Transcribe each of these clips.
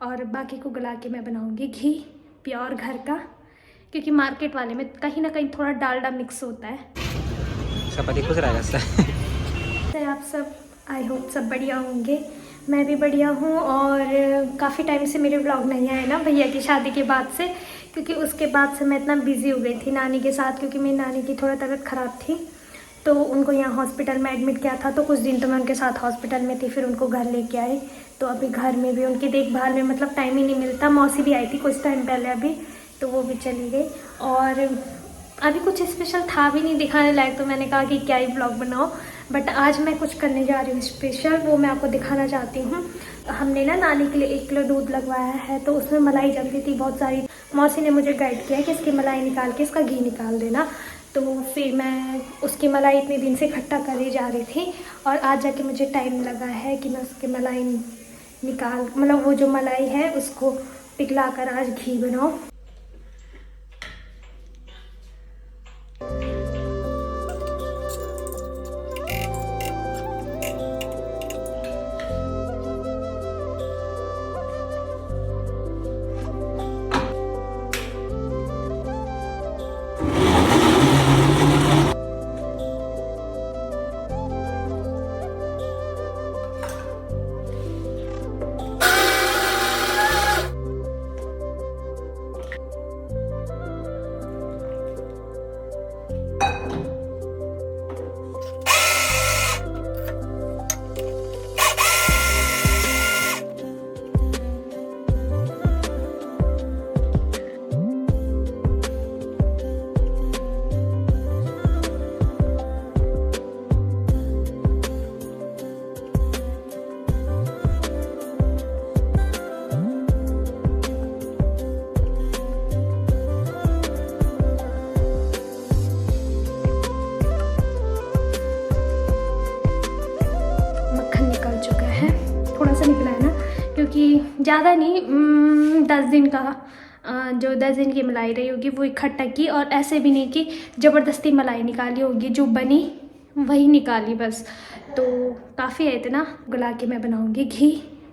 और बाकी को गला के मैं बनाऊँगी घी प्योर घर का, क्योंकि मार्केट वाले में कहीं ना कहीं थोड़ा डालडा मिक्स होता है। सब पति खुश रहेगा तो आप सब आई होप सब बढ़िया होंगे, मैं भी बढ़िया हूँ। और काफ़ी टाइम से मेरे व्लॉग नहीं आए ना भैया की शादी के बाद से, क्योंकि उसके बाद से मैं इतना बिज़ी हो गई थी नानी के साथ, क्योंकि मेरी नानी की थोड़ा तबीयत ख़राब थी तो उनको यहाँ हॉस्पिटल में एडमिट किया था। तो कुछ दिन तो मैं उनके साथ हॉस्पिटल में थी, फिर उनको घर लेके आई। तो अभी घर में भी उनकी देखभाल में मतलब टाइम ही नहीं मिलता। मौसी भी आई थी कुछ टाइम पहले अभी, तो वो भी चली गई। और अभी कुछ स्पेशल था भी नहीं दिखाने लायक, तो मैंने कहा कि क्या ही ब्लॉग बनाओ। बट आज मैं कुछ करने जा रही हूँ स्पेशल, वो मैं आपको दिखाना चाहती हूँ। हमने ना नानी के लिए 1 किलो दूध लगवाया है, तो उसमें मलाई जम रही थी बहुत सारी। मौसी ने मुझे गाइड किया कि इसकी मलाई निकाल के इसका घी निकाल देना। तो फिर मैं उसकी मलाई इतने दिन से इकट्ठा करे जा रही थी, और आज जाके मुझे टाइम लगा है कि मैं उसकी मलाई निकाल, मतलब वो जो मलाई है उसको पिघला कर आज घी बनाऊँ। क्योंकि ज़्यादा नहीं, 10 दिन का, जो 10 दिन की मलाई रही होगी वो इकट्ठा की। और ऐसे भी नहीं कि ज़बरदस्ती मलाई निकाली होगी, जो बनी वही निकाली बस। तो काफ़ी है, इतना गला के मैं बनाऊँगी घी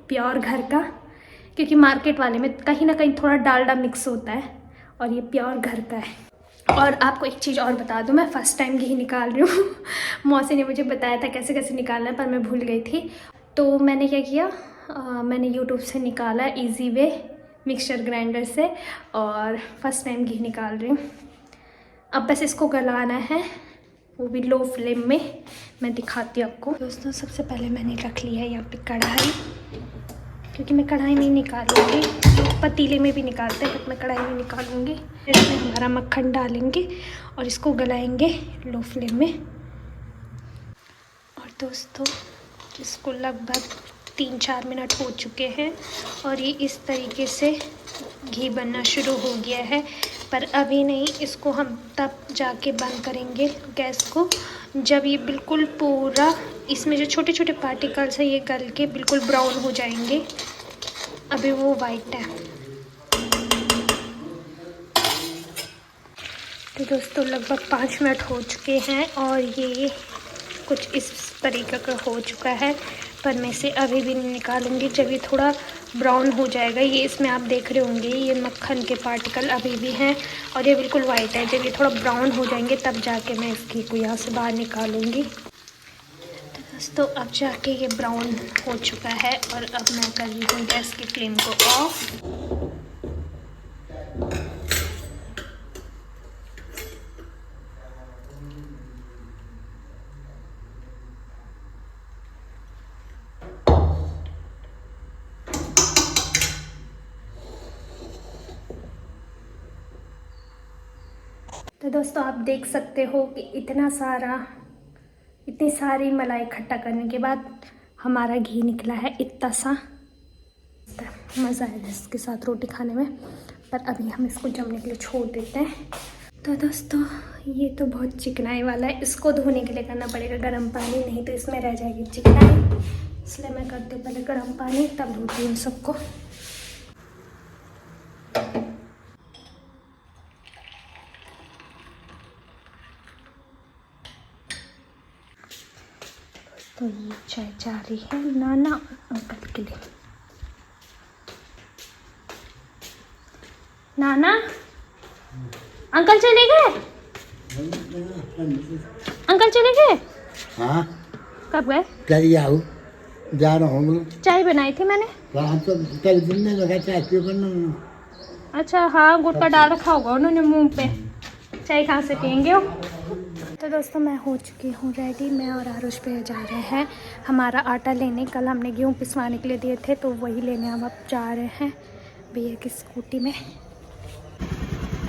प्योर घर का, क्योंकि मार्केट वाले में कहीं ना कहीं थोड़ा डालडा मिक्स होता है, और ये प्योर घर का है। और आपको एक चीज़ और बता दूं, मैं फ़र्स्ट टाइम घी निकाल रही हूँ। मौसी ने मुझे बताया था कैसे कैसे निकालना है, पर मैं भूल गई थी। तो मैंने क्या किया, मैंने यूट्यूब से निकाला इजी वे मिक्सचर ग्राइंडर से, और फर्स्ट टाइम घी निकाल रही हूँ। अब बस इसको गलाना है, वो भी लो फ्लेम में। मैं दिखाती हूँ आपको। दोस्तों सबसे पहले मैंने रख लिया है यहाँ पे कढ़ाई, क्योंकि मैं कढ़ाई में निकालूंगी, पतीले में भी निकालते हैं, बट मैं कढ़ाई में निकालूंगी। इसमें हमारा मक्खन डालेंगे और इसको गलाएंगे लो फ्लेम में। और दोस्तों इसको लगभग 3-4 मिनट हो चुके हैं, और ये इस तरीके से घी बनना शुरू हो गया है। पर अभी नहीं, इसको हम तब जाके बंद करेंगे गैस को, जब ये बिल्कुल पूरा, इसमें जो छोटे छोटे पार्टिकल्स हैं ये गल के बिल्कुल ब्राउन हो जाएंगे। अभी वो वाइट है। तो दोस्तों लगभग 5 मिनट हो चुके हैं, और ये कुछ इस तरीके का हो चुका है। पर मैं इसे अभी भी नहीं निकालूंगी, जब ये थोड़ा ब्राउन हो जाएगा। ये इसमें आप देख रहे होंगे ये मक्खन के पार्टिकल अभी भी हैं, और ये बिल्कुल वाइट है। जब ये थोड़ा ब्राउन हो जाएंगे तब जाके मैं इस घी को यहाँ से बाहर निकालूंगी। तो दोस्तों अब जाके ये ब्राउन हो चुका है, और अब मैं कर रही हूँ गैस की फ्लेम को ऑफ। तो दोस्तों आप देख सकते हो कि इतनी सारी मलाई इकट्ठा करने के बाद हमारा घी निकला है इतना सा। मज़ा आएगा इसके साथ रोटी खाने में, पर अभी हम इसको जमने के लिए छोड़ देते हैं। तो दोस्तों ये तो बहुत चिकनाई वाला है, इसको धोने के लिए करना पड़ेगा गर्म पानी, नहीं तो इसमें रह जाएगी चिकनाई। इसलिए मैं करती हूँ पहले गर्म पानी, तब धोती हूँ सबको। तो ये चाय जा रही है नाना अंकल के लिए। नाना अंकल चले गए? अंकल चले गए? हाँ कब गए? चलिए आओ, जा रहा हूँ। चाय बनाई थी मैंने। हम तो कल दिन में लगा चाय पियो करना। अच्छा हाँ, गुड़ का डाल रखा होगा उन्होंने मुंह पे। चाय कहाँ से पियेंगे वो? तो दोस्तों मैं हो चुकी हूँ रेडी। मैं और आरुष पे जा रहे हैं हमारा आटा लेने। कल हमने गेहूँ पिसवाने के लिए दिए थे तो वही लेने हम अब जा रहे हैं भैया की स्कूटी में।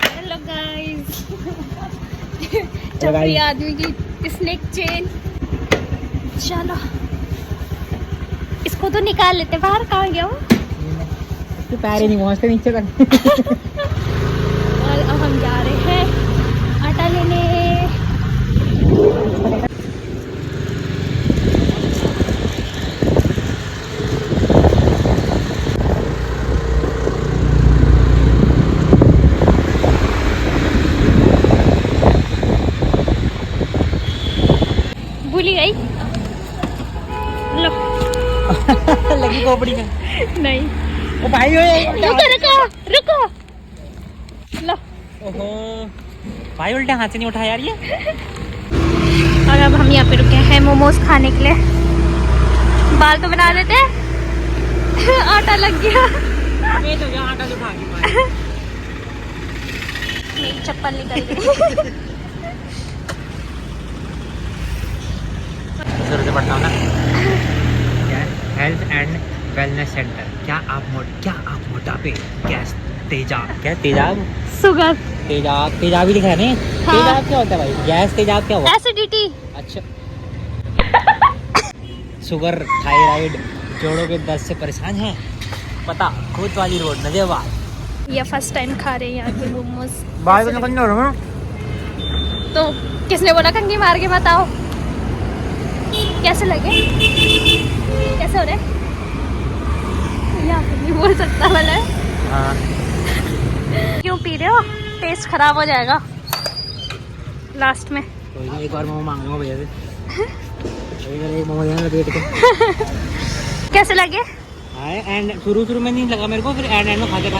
Hello guys. चपड़ी आदमी की स्नेक चेन। चलो इसको तो निकाल लेते। बाहर कहाँ गया वो? तो पैर ही नहीं पहुँचते नीचे तक। और अब हम जा रहे हैं आटा लेने। भूली गई। लो। लगी खोपड़ी में। नहीं ओ भाई रुको रुको रुको। लो। ओहो भाई उल्टे हाथ से नहीं उठा यार ये। और अब हम यहाँ पे रुके हैं मोमोज खाने के लिए। बाल तो बना देते। आटा लग गया। ये तो यहाँ आटा जो खा के पाए। मेरी चप्पल निकल गई। शुरू से पढ़ता हूँ ना। Health and wellness centre. क्या आप मोटापे, गैस, तेजाब, क्या तेजाब, शुगर, तेजाब ही दिख रहा है नहीं? हाँ। तेजाब क्या होता है भाई? गैस तेजाब क्या हुआ? एसिडिटी। अच्छा। शुगर, थायराइड, जोड़ों के दर्द से परेशान हैं? पता कोतवाली रोड नजरबाद। ये फर्स्ट टाइम खा रहे हैं यहाँ के मोमोज। बाल को निकल रहा हूँ। तो किसने बोला कंघी मार के बताओ कैसे लगे? कैसे हो रहे? यहाँ पे नहीं बोल सकता वाला है। हाँ। क्यों पी रहे हो? टेस्ट खराब हो जाएगा लास्ट में। कोई नहीं, एक बार मोमो मांग लूँगा भैया से। एक मोमो देना लपेट के। कैसे लगे? एंड शुरू में नहीं लगा मेरे को, फिर एंड में खाते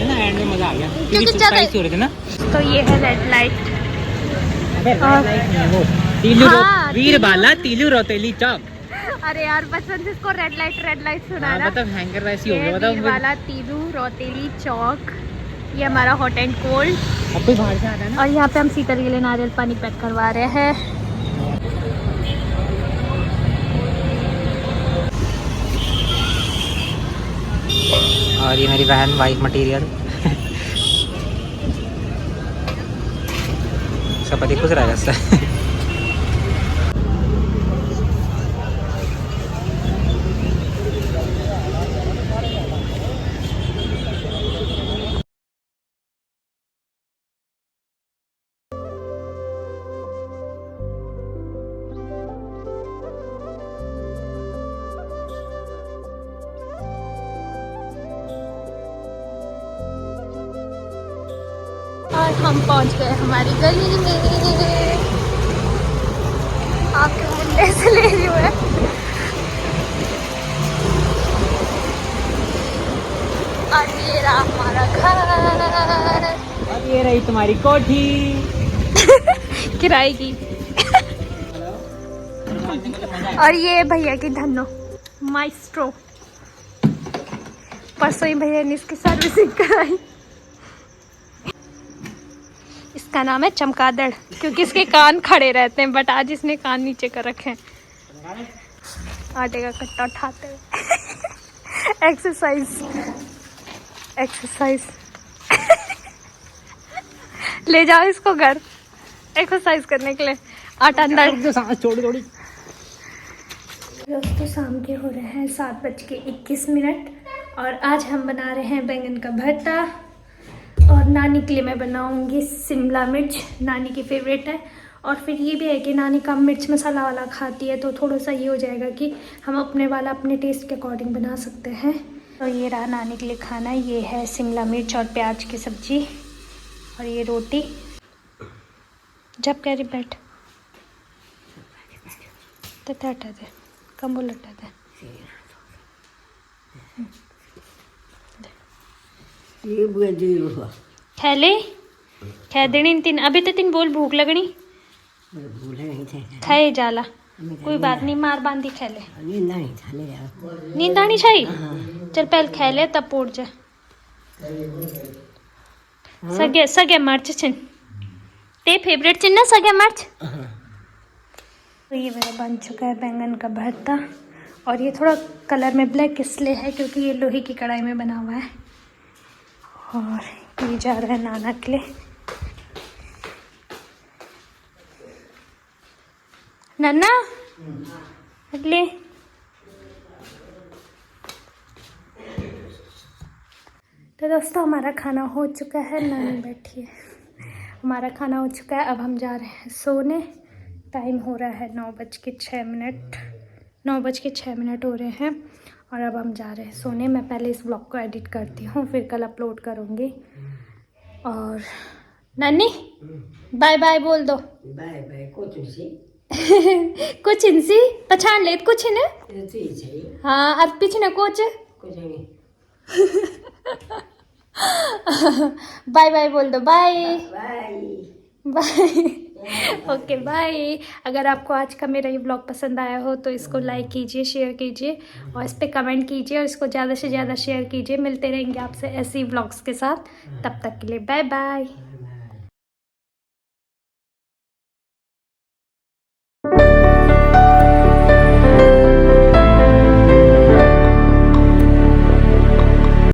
ना एंड में मजा आ गया क्योंकि क्योंकि ज्यादा स्पाइसी हो रहे थे ना। तो ये है रेड लाइट। तीलू हाँ, वीर बाला तीलू रोतेली चौक। अरे यार बचपन से इसको रेड लाइट सुना हाँ, ना। मतलब हैंगर वैसी हो ये गया मतलब वीर वाला तीलू रोतेली चौक। ये हमारा हॉट एंड कोल्ड। अब कोई बाहर से आता है ना। और यहाँ पे हम शीतल के लिए नारियल पानी पैक करवा रहे हैं। और ये मेरी बहन वाइट मटेरियल। उसका पति खुश रहेगा इससे। और हम पहुंच गए हमारी गली में। आपके मुंडे से ले रही हूँ। और ये रहा हमारा घर। और ये रही तुम्हारी कोठी। किराए की। और ये भैया की धन्नो माइस्ट्रो। परसों ही भैया ने इसकी सर्विसिंग कराई। इसका नाम है चमगादड़ क्योंकि इसके कान खड़े रहते हैं, बट आज इसने कान नीचे कर रखे हैं आटे का कट्टा उठाते हुए। एक्सरसाइज। ले जाओ इसको घर एक्सरसाइज करने के लिए। आटा अंदर। थोड़ी दोस्तों शाम के हो रहे हैं 7:21 और आज हम बना रहे हैं बैंगन का भरता। और नानी के लिए मैं बनाऊंगी शिमला मिर्च। नानी की फेवरेट है। और फिर ये भी है कि नानी कम मिर्च मसाला वाला खाती है तो थोड़ा सा ये हो जाएगा कि हम अपने वाला अपने टेस्ट के अकॉर्डिंग बना सकते हैं। तो ये रहा नानी के लिए खाना। ये है शिमला मिर्च और प्याज की सब्जी और ये रोटी। जब कह रही बैठ तो हटा दे, कम्बल हटा दे। ये बुआ जी हुआ खा ले, खा देनी तीन अभी तो तीन बोल भूख लगनी भूले नहीं थे खाए जाला कोई बात नहीं मार बांधी खा ले नींद नहीं थाने यार नींद आनी चाहिए चल पहले खा ले तब पोट जा सगे सगे मर्च छिन ते फेवरेट छिन ना सगे मर्च। तो ये मेरा बन चुका है बैंगन का भरता और ये थोड़ा कलर में ब्लैक इसलिए है क्योंकि ये लोहे की कढ़ाई में बना हुआ है और ये जा रहा है नाना के लिए। नन्ना ले तो दोस्तों हमारा खाना हो चुका है नानी बैठी है हमारा खाना हो चुका है अब हम जा रहे हैं सोने। टाइम हो रहा है 9:06 9:06 हो रहे हैं और अब हम जा रहे हैं सोने। मैं पहले इस ब्लॉग को एडिट करती हूँ फिर कल अपलोड करूँगी। और नन्नी बाय बाय बोल दो बाय बाय कुछ सी कुछ इनसी पहचान ले कुछ ने सही हाँ अब पीछे कुछ कुछ नहीं बाय बाय बोल दो bye bye bye okay bye. अगर आपको आज का मेरा ये ब्लॉग पसंद आया हो तो इसको लाइक कीजिए शेयर कीजिए और इस पर कमेंट कीजिए और इसको ज़्यादा से ज़्यादा शेयर कीजिए। मिलते रहेंगे आपसे ऐसे ही ब्लॉग्स के साथ तब तक के लिए बाय बाय।